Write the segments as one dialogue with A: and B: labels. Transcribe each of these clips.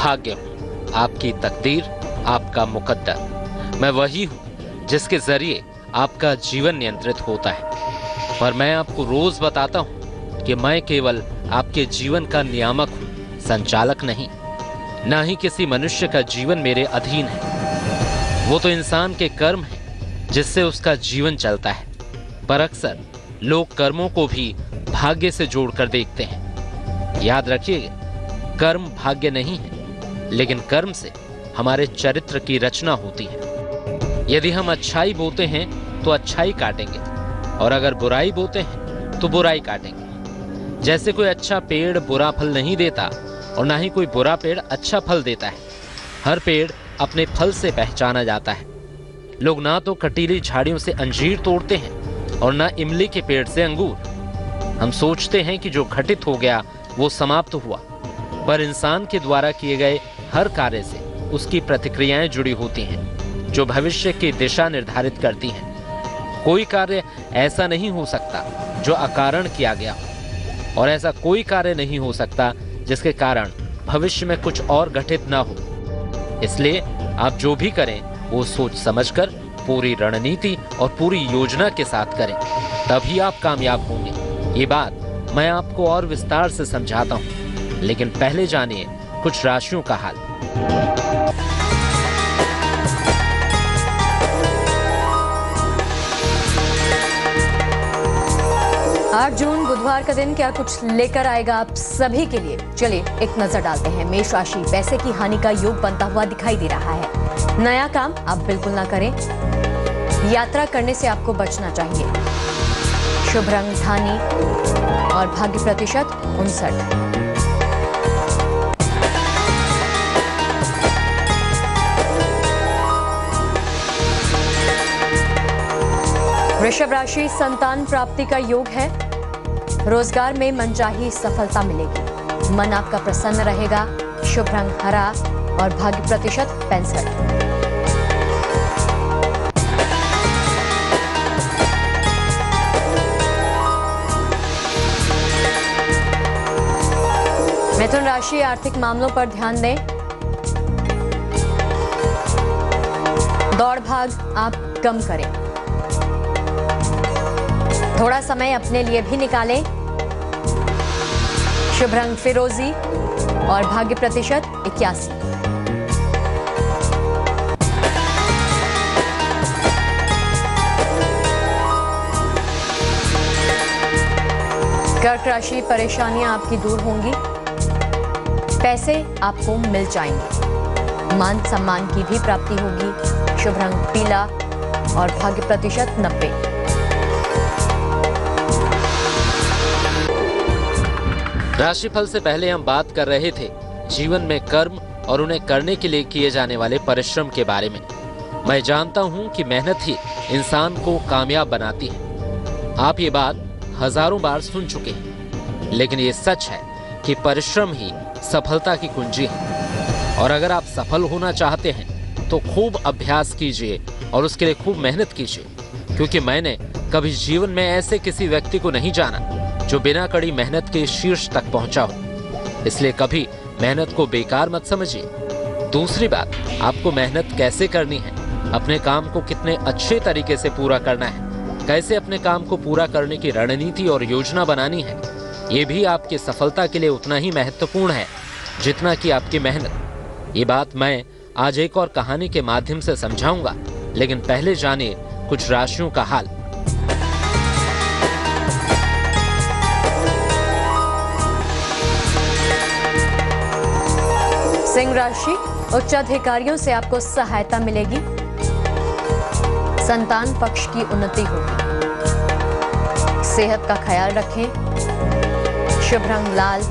A: भाग्य हूं, आपकी तकदीर, आपका मुकद्दर। मैं वही हूं जिसके जरिए आपका जीवन नियंत्रित होता है। पर मैं आपको रोज बताता हूं कि मैं केवल आपके जीवन का नियामक हूं, संचालक नहीं। ना ही किसी मनुष्य का जीवन मेरे अधीन है। वो तो इंसान के कर्म है जिससे उसका जीवन चलता है। पर अक्सर लोग कर्मों को भी भाग्य से जोड़कर देखते हैं। याद रखिएगा, कर्म भाग्य नहीं है, लेकिन कर्म से हमारे चरित्र की रचना होती है। यदि हम अच्छाई बोते हैं तो अच्छाई काटेंगे, और अगर बुराई बोते हैं तो बुराई काटेंगे। जैसे कोई अच्छा पेड़ बुरा फल नहीं देता और ना ही कोई बुरा पेड़ अच्छा फल देता है। हर पेड़ अपने फल से पहचाना जाता है। लोग ना तो कटीली झाड़ियों से अंजीर तोड़ते हैं और ना इमली के पेड़ से अंगूर। हम सोचते हैं कि जो घटित हो गया वो समाप्त हुआ, पर इंसान के द्वारा किए गए हर कार्य से उसकी प्रतिक्रियाएं जुड़ी होती हैं, जो भविष्य की दिशा निर्धारित करती हैं। कोई कार्य ऐसा नहीं हो सकता जो अकारण किया गया हो, और ऐसा कोई कार्य नहीं हो सकता जिसके कारण भविष्य में कुछ और घटित ना हो। इसलिए आप जो भी करें वो सोच समझकर, पूरी रणनीति और पूरी योजना के साथ करें, तभी आप कामयाब होंगे। ये बात मैं आपको और विस्तार से समझाता हूं, लेकिन पहले जानिए कुछ राशियों का हाल।
B: 8 जून बुधवार का दिन क्या कुछ लेकर आएगा आप सभी के लिए, चलिए एक नजर डालते हैं। मेष राशि, पैसे की हानि का योग बनता हुआ दिखाई दे रहा है। नया काम आप बिल्कुल ना करें। यात्रा करने से आपको बचना चाहिए। शुभ रंग धानी और भाग्य प्रतिशत 59। वृषभ राशि, संतान प्राप्ति का योग है। रोजगार में मनचाही सफलता मिलेगी। मन आपका प्रसन्न रहेगा। शुभ रंग हरा और भाग्य प्रतिशत 65। मिथुन राशि, आर्थिक मामलों पर ध्यान दें। दौड़ भाग आप कम करें। थोड़ा समय अपने लिए भी निकालें। शुभ रंग फिरोजी और भाग्य प्रतिशत 81। कर्क राशि, परेशानियां आपकी दूर होंगी। पैसे आपको मिल जाएंगे। मान सम्मान की भी प्राप्ति होगी। शुभ रंग पीला और भाग्य प्रतिशत 90।
A: राशिफल से पहले हम बात कर रहे थे जीवन में कर्म और उन्हें करने के लिए किए जाने वाले परिश्रम के बारे में। मैं जानता हूं कि मेहनत ही इंसान को कामयाब बनाती है। आप ये बात हजारों बार सुन चुके हैं, लेकिन ये सच है कि परिश्रम ही सफलता की कुंजी है। और अगर आप सफल होना चाहते हैं तो खूब अभ्यास कीजिए और उसके लिए खूब मेहनत कीजिए, क्योंकि मैंने कभी जीवन में ऐसे किसी व्यक्ति को नहीं जाना जो बिना कड़ी मेहनत के शीर्ष तक पहुंचा हो। इसलिए कभी मेहनत को बेकार मत समझिए। दूसरी बात, आपको मेहनत कैसे करनी है, अपने काम को कितने अच्छे तरीके से पूरा करना है, कैसे अपने काम को पूरा करने की रणनीति और योजना बनानी है, ये भी आपकी सफलता के लिए उतना ही महत्वपूर्ण है जितना कि आपकी मेहनत। ये बात मैं आज एक और कहानी के माध्यम से समझाऊंगा, लेकिन पहले जानिए कुछ राशियों का हाल।
B: सिंह राशि, उच्च अधिकारियों से आपको सहायता मिलेगी। संतान पक्ष की उन्नति होगी। सेहत का ख्याल रखें। शुभ रंग लाल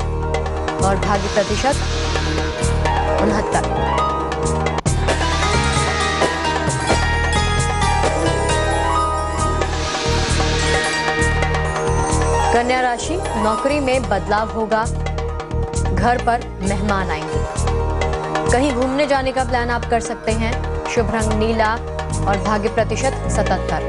B: और भाग्य प्रतिशत 69। कन्या राशि, नौकरी में बदलाव होगा। घर पर मेहमान आएंगे। कहीं घूमने जाने का प्लान आप कर सकते हैं। शुभ रंग नीला और भाग्य प्रतिशत 77।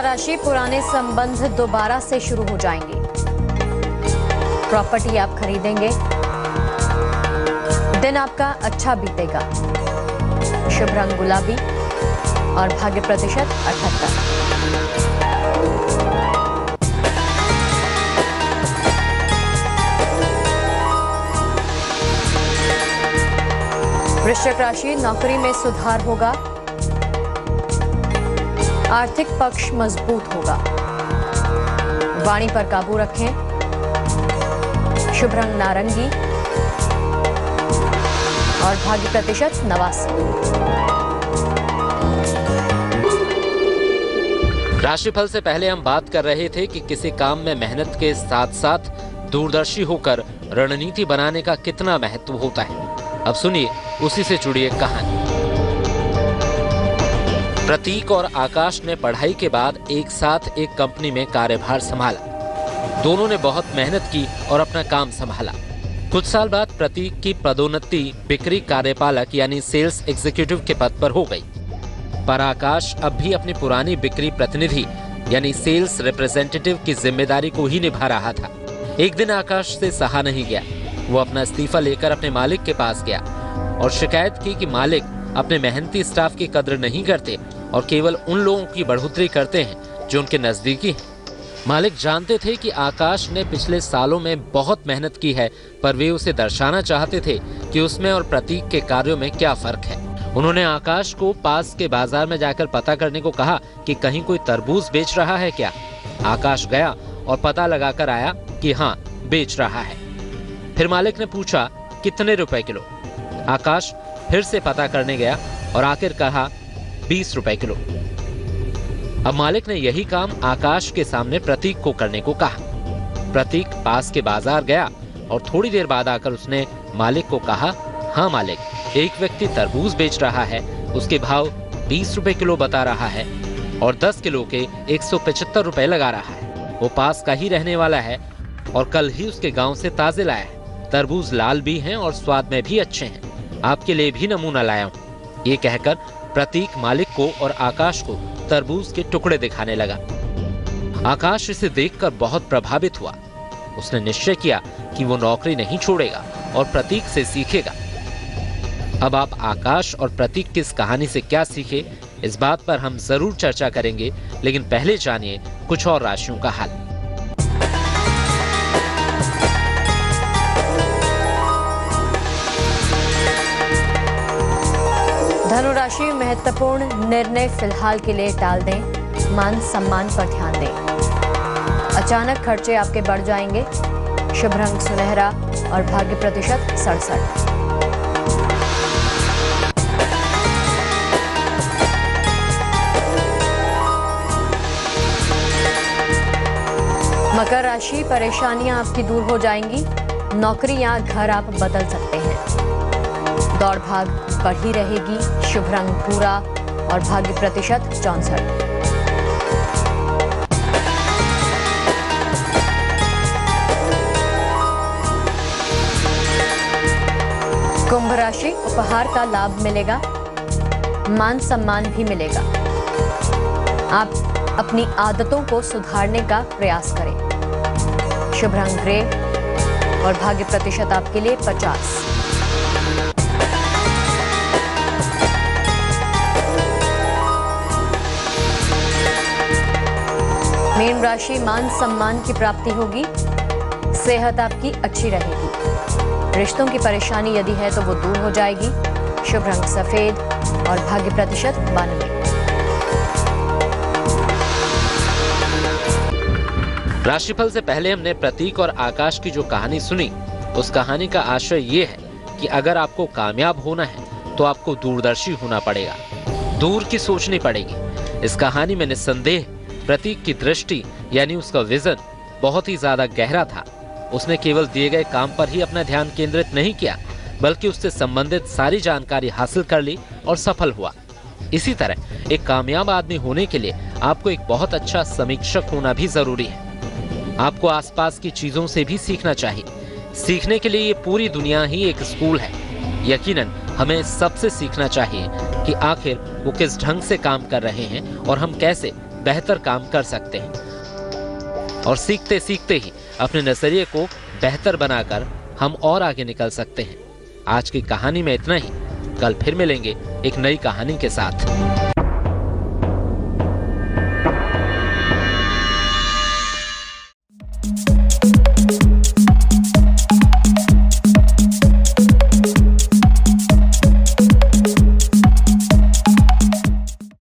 B: राशि, पुराने संबंध दोबारा से शुरू हो जाएंगे। प्रॉपर्टी आप खरीदेंगे। दिन आपका अच्छा बीतेगा। शुभ रंग गुलाबी और भाग्य प्रतिशत 78। वृश्चिक राशि, नौकरी में सुधार होगा। आर्थिक पक्ष मजबूत होगा। वाणी पर काबू रखें। शुभ रंग नारंगी और भाग्य प्रतिशत 89।
A: राशिफल से पहले हम बात कर रहे थे कि किसी काम में मेहनत के साथ साथ दूरदर्शी होकर रणनीति बनाने का कितना महत्व होता है। अब सुनिए उसी से जुड़ी एक कहानी। प्रतीक और आकाश ने पढ़ाई के बाद एक साथ एक कंपनी में कार्यभार संभाला। दोनों ने बहुत मेहनत की और अपना काम संभाला। कुछ साल बाद प्रतीक की पदोन्नति बिक्री कार्यपालक यानी सेल्स एग्जीक्यूटिव के पद पर हो गई, पर आकाश अब भी अपनी पुरानी बिक्री प्रतिनिधि यानी सेल्स रिप्रेजेंटेटिव की जिम्मेदारी को ही निभा रहा था। एक दिन आकाश से सहा नहीं गया। वो अपना इस्तीफा लेकर अपने मालिक के पास गया और शिकायत की कि मालिक अपने मेहनती स्टाफ की कद्र नहीं करते और केवल उन लोगों की बढ़ोतरी करते हैं जो उनके नजदीकी हैं। मालिक जानते थे कि आकाश ने पिछले सालों में बहुत मेहनत की है, पर वे उसे दर्शाना चाहते थे कि उसमें और प्रतीक के कार्यों में क्या फर्क है। उन्होंने आकाश को पास के बाजार में जाकर पता करने को कहा कि कहीं कोई तरबूज बेच रहा है क्या। आकाश गया और पता लगाकर आया कि हाँ, बेच रहा है। फिर मालिक ने पूछा कितने रुपए किलो। आकाश फिर से पता करने गया और आखिर कहा 20 रुपए किलो। अब मालिक ने यही काम आकाश के सामने प्रतीक को करने को कहा। प्रतीक पास के बाजार गया और थोड़ी देर बाद आकर उसने मालिक को कहा, हाँ मालिक, एक व्यक्ति तरबूज बेच रहा है, उसके भाव 20 रुपए किलो बता रहा है और 10 किलो के 175 रुपए लगा रहा है। वो पास का ही रहने वाला है और कल ही उसके गांव से ताजे लाया है। तरबूज लाल भी हैं और स्वाद में भी अच्छे हैं। आपके लिए भी नमूना लाया हूँ। ये कहकर प्रतीक मालिक को और आकाश को तरबूज के टुकड़े दिखाने लगा। आकाश इसे देखकर बहुत प्रभावित हुआ। उसने निश्चय किया कि वो नौकरी नहीं छोड़ेगा और प्रतीक से सीखेगा। अब आप आकाश और प्रतीक की इस कहानी से क्या सीखे, इस बात पर हम जरूर चर्चा करेंगे, लेकिन पहले जानिए कुछ और राशियों का हाल।
B: धनु राशि, महत्वपूर्ण निर्णय फिलहाल के लिए टाल दें। मान सम्मान पर ध्यान दें। अचानक खर्चे आपके बढ़ जाएंगे। शुभ रंग सुनहरा और भाग्य प्रतिशत 67। मकर राशि, परेशानियां आपकी दूर हो जाएंगी। नौकरी या घर आप बदल सकते हैं। दौड़ भाग बढ़ी रहेगी। शुभ रंग भूरा और भाग्य प्रतिशत 64। कुंभ राशि, उपहार का लाभ मिलेगा। मान सम्मान भी मिलेगा। आप अपनी आदतों को सुधारने का प्रयास करें। शुभ रंग ग्रे और भाग्य प्रतिशत आपके लिए 50। मीन राशि, मान सम्मान की प्राप्ति होगी। सेहत आपकी अच्छी रहेगी। रिश्तों की परेशानी यदि है तो वो दूर हो जाएगी। शुभ रंग सफेद और भाग्य प्रतिशत 92।
A: राशिफल से पहले हमने प्रतीक और आकाश की जो कहानी सुनी, उस कहानी का आशय ये है कि अगर आपको कामयाब होना है तो आपको दूरदर्शी होना पड़ेगा, दूर की सोचनी पड़ेगी। इस कहानी में निस्संदेह प्रतीक की दृष्टि यानी उसका विजन बहुत ही ज्यादा गहरा था। उसने केवल दिए गए काम पर ही अपना ध्यान केंद्रित नहीं किया, बल्कि उससे संबंधित सारी जानकारी हासिल कर ली और सफल हुआ। इसी तरह एक कामयाब आदमी होने के लिए आपको एक बहुत अच्छा समीक्षक होना भी जरूरी है। आपको आसपास की चीजों से भी सीखना चाहिए। सीखने के लिए ये पूरी दुनिया ही एक स्कूल है। यकीनन हमें सबसे सीखना चाहिए कि आखिर वो किस ढंग से काम कर रहे हैं और हम कैसे बेहतर काम कर सकते हैं और सीखते सीखते ही अपने नजरिए को बेहतर बनाकर हम और आगे निकल सकते हैं। आज की कहानी में इतना ही। कल फिर मिलेंगे एक नई कहानी के साथ।